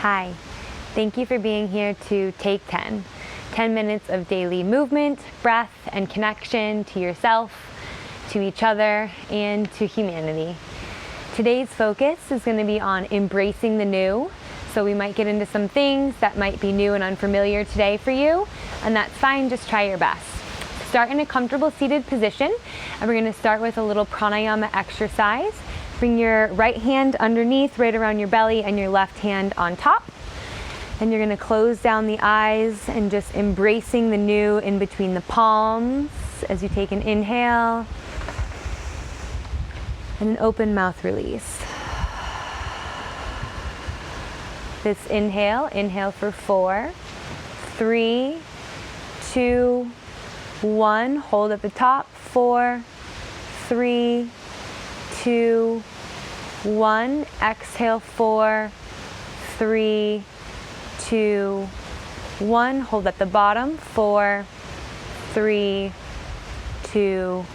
Hi, thank you for being here to Take 10. 10 minutes of daily movement, breath, and connection to yourself, to each other, and to humanity. Today's focus is going to be on embracing the new. So we might get into some things that might be new and unfamiliar today for you, and that's fine, just try your best. Start in a comfortable seated position, and we're going to start with a little pranayama exercise. Bring your right hand underneath, right around your belly, and your left hand on top. And you're going to close down the eyes and just embracing the new in between the palms as you take an inhale and an open mouth release. This inhale for 4, 3, 2, 1. Hold at the top. 4, 3, 2, 1. Exhale. 4, 3, 2, 1. Hold at the bottom. 4, 3, 2,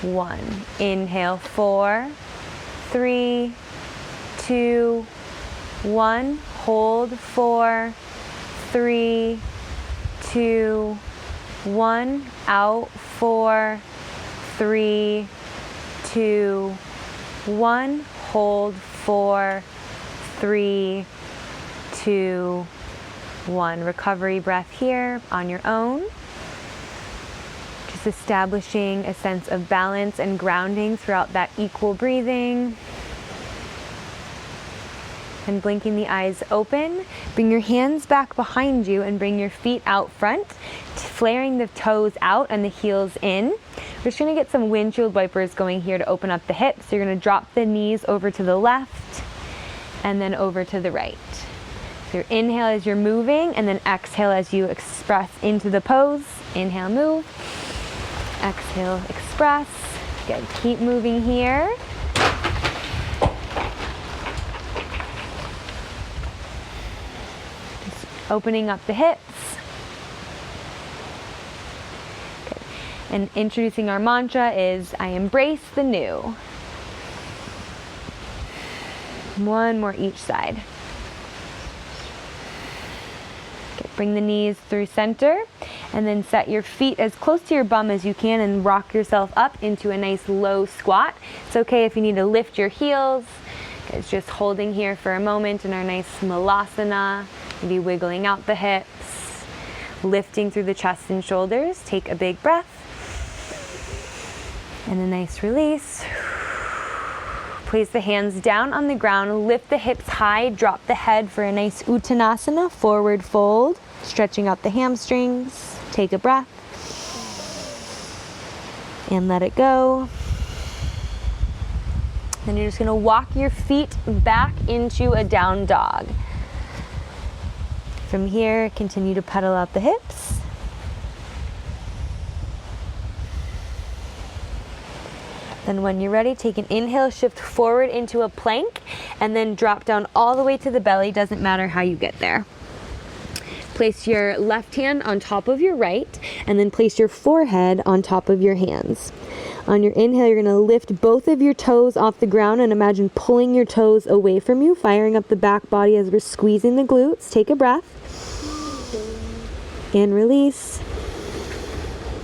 1. Inhale. 4, 3, 2, 1. Hold. 4, 3, 2, 1. Out. 4, 3, 2, 1. Hold. 4, 3, 2, 1. Recovery breath here on your own. Just establishing a sense of balance and grounding throughout that equal breathing. And blinking the eyes open. Bring your hands back behind you and bring your feet out front, flaring the toes out and the heels in. We're just going to get some windshield wipers going here to open up the hips. So you're going to drop the knees over to the left and then over to the right. So your inhale as you're moving, and then exhale as you express into the pose. Inhale, move. Exhale, express. Good. Keep moving here. Opening up the hips. Good. And introducing our mantra is, I embrace the new. One more each side. Okay, bring the knees through center, and then set your feet as close to your bum as you can and rock yourself up into a nice low squat. It's okay if you need to lift your heels. It's just holding here for a moment in our nice malasana. Maybe wiggling out the hips, lifting through the chest and shoulders. Take a big breath and a nice release. Place the hands down on the ground, lift the hips high, drop the head for a nice uttanasana, forward fold, stretching out the hamstrings. Take a breath and let it go. Then you're just going to walk your feet back into a down dog. From here, continue to pedal out the hips. Then when you're ready, take an inhale, shift forward into a plank, and then drop down all the way to the belly. Doesn't matter how you get there. Place your left hand on top of your right, and then place your forehead on top of your hands. On your inhale, you're going to lift both of your toes off the ground and imagine pulling your toes away from you, firing up the back body as we're squeezing the glutes. Take a breath. And release.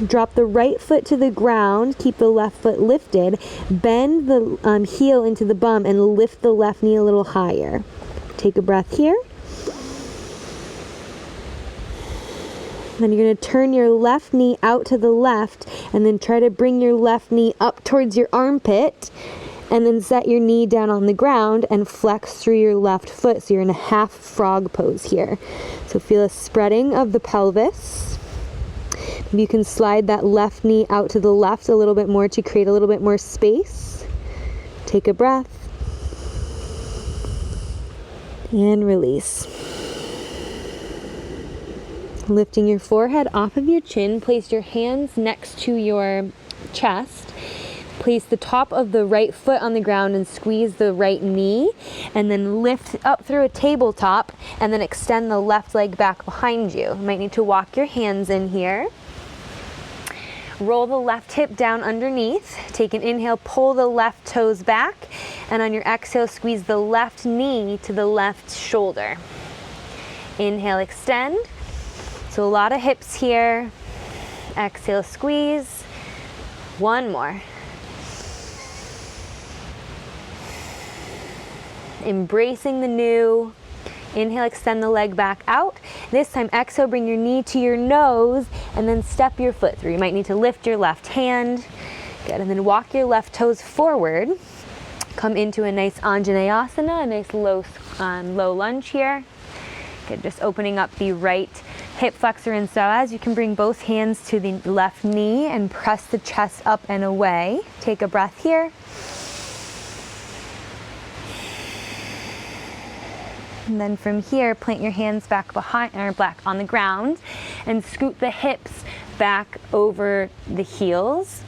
Drop the right foot to the ground. Keep the left foot lifted. Bend the heel into the bum and lift the left knee a little higher. Take a breath here. Then you're going to turn your left knee out to the left and then try to bring your left knee up towards your armpit, and then set your knee down on the ground and flex through your left foot. So you're in a half frog pose here. So feel a spreading of the pelvis. You can slide that left knee out to the left a little bit more to create a little bit more space. Take a breath and release. Lifting your forehead off of your chin, place your hands next to your chest. Place the top of the right foot on the ground and squeeze the right knee, and then lift up through a tabletop and then extend the left leg back behind you. You might need to walk your hands in here. Roll the left hip down underneath. Take an inhale, pull the left toes back, and on your exhale, squeeze the left knee to the left shoulder. Inhale, extend. So a lot of hips here. Exhale, squeeze. One more. Embracing the new. Inhale, extend the leg back out. This time, exhale, bring your knee to your nose and then step your foot through. You might need to lift your left hand. Good, and then walk your left toes forward. Come into a nice asana, a nice low lunge here. Good, just opening up the right hip flexor and psoas. You can bring both hands to the left knee and press the chest up and away. Take a breath here. And then from here, plant your hands back behind or back on the ground and scoot the hips back over the heels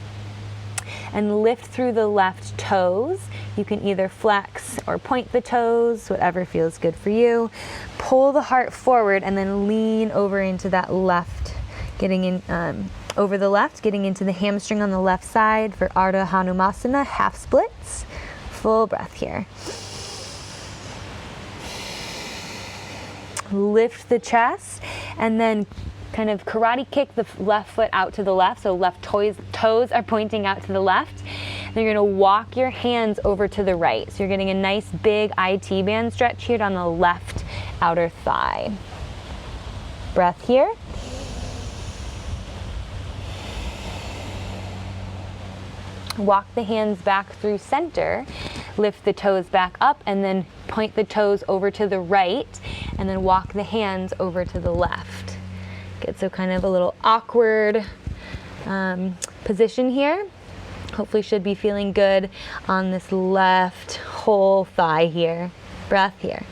and lift through the left toes. You can either flex or point the toes, whatever feels good for you. Pull the heart forward and then lean over into that left, getting in over the left, getting into the hamstring on the left side for ardha hanumasana, half splits. Full breath here. Lift the chest and then kind of karate kick the left foot out to the left, so left toes are pointing out to the left. Then you're going to walk your hands over to the right. So you're getting a nice big IT band stretch here on the left outer thigh. Breath here. Walk the hands back through center, lift the toes back up, and then point the toes over to the right, and then walk the hands over to the left. Good, so kind of a little awkward position here. Hopefully should be feeling good on this left whole thigh here. Breath here.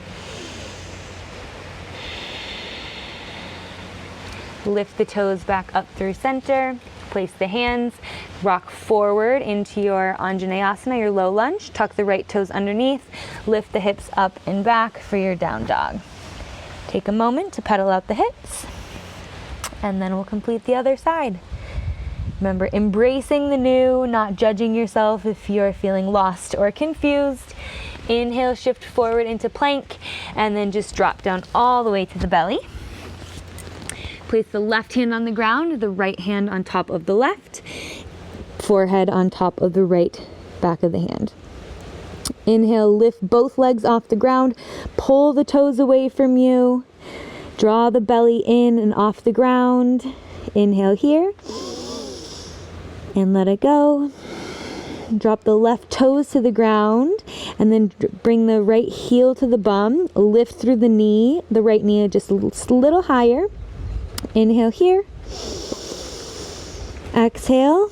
Lift the toes back up through center. Place the hands, rock forward into your asana, your low lunge. Tuck the right toes underneath. Lift the hips up and back for your down dog. Take a moment to pedal out the hips, and then we'll complete the other side. Remember, embracing the new, not judging yourself if you're feeling lost or confused. Inhale, shift forward into plank, and then just drop down all the way to the belly. Place the left hand on the ground, the right hand on top of the left, forehead on top of the right back of the hand. Inhale, lift both legs off the ground, pull the toes away from you, draw the belly in and off the ground. Inhale here, and let it go. Drop the left toes to the ground, and then bring the right heel to the bum, lift through the knee, the right knee just a little higher. Inhale here. Exhale.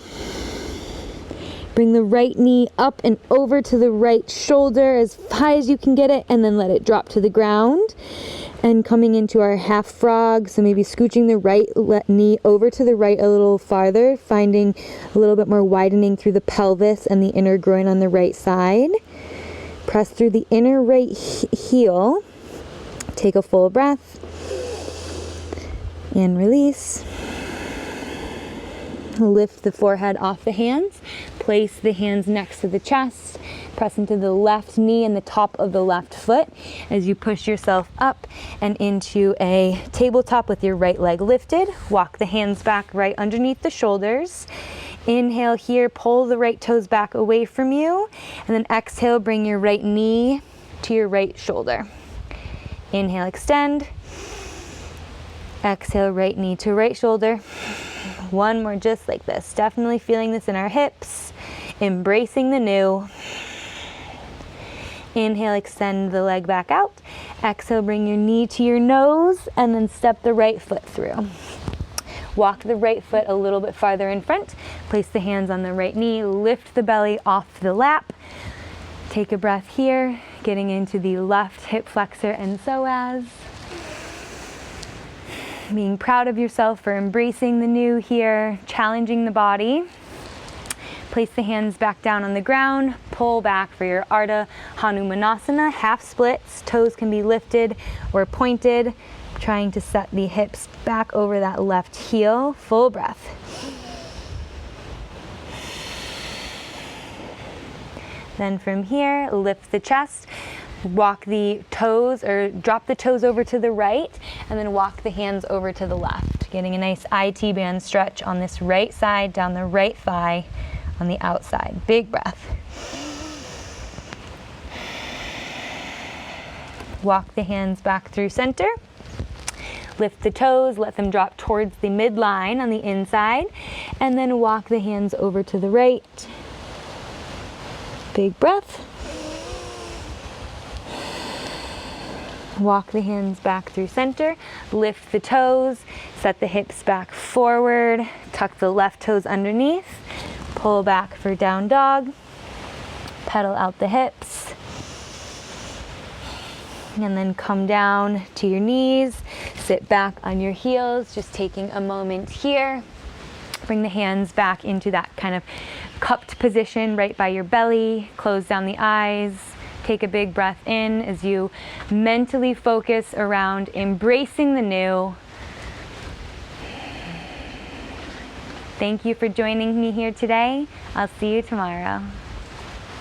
Bring the right knee up and over to the right shoulder as high as you can get it, and then let it drop to the ground. And coming into our half frog, so maybe scooching the right knee over to the right a little farther, finding a little bit more widening through the pelvis and the inner groin on the right side. Press through the inner right heel. Take a full breath. And release. Lift the forehead off the hands. Place the hands next to the chest. Press into the left knee and the top of the left foot as you push yourself up and into a tabletop with your right leg lifted. Walk the hands back right underneath the shoulders. Inhale here, pull the right toes back away from you. And then exhale, bring your right knee to your right shoulder. Inhale, extend. Exhale, right knee to right shoulder. One more just like this. Definitely feeling this in our hips. Embracing the new. Inhale, extend the leg back out. Exhale, bring your knee to your nose and then step the right foot through. Walk the right foot a little bit farther in front. Place the hands on the right knee. Lift the belly off the lap. Take a breath here, getting into the left hip flexor and psoas. Being proud of yourself for embracing the new here, challenging the body. Place the hands back down on the ground, pull back for your ardha hanumasana, half splits. Toes can be lifted or pointed, trying to set the hips back over that left heel. Full breath. Then from here, lift the chest, walk the toes or drop the toes over to the right, and then walk the hands over to the left, getting a nice IT band stretch on this right side, down the right thigh on the outside. Big breath. Walk the hands back through center. Lift the toes, let them drop towards the midline on the inside, and then walk the hands over to the right. Big breath. Walk the hands back through center, lift the toes, set the hips back forward, tuck the left toes underneath, pull back for down dog, pedal out the hips, and then come down to your knees, sit back on your heels, just taking a moment here. Bring the hands back into that kind of cupped position right by your belly, close down the eyes. Take a big breath in as you mentally focus around embracing the new. Thank you for joining me here today. I'll see you tomorrow.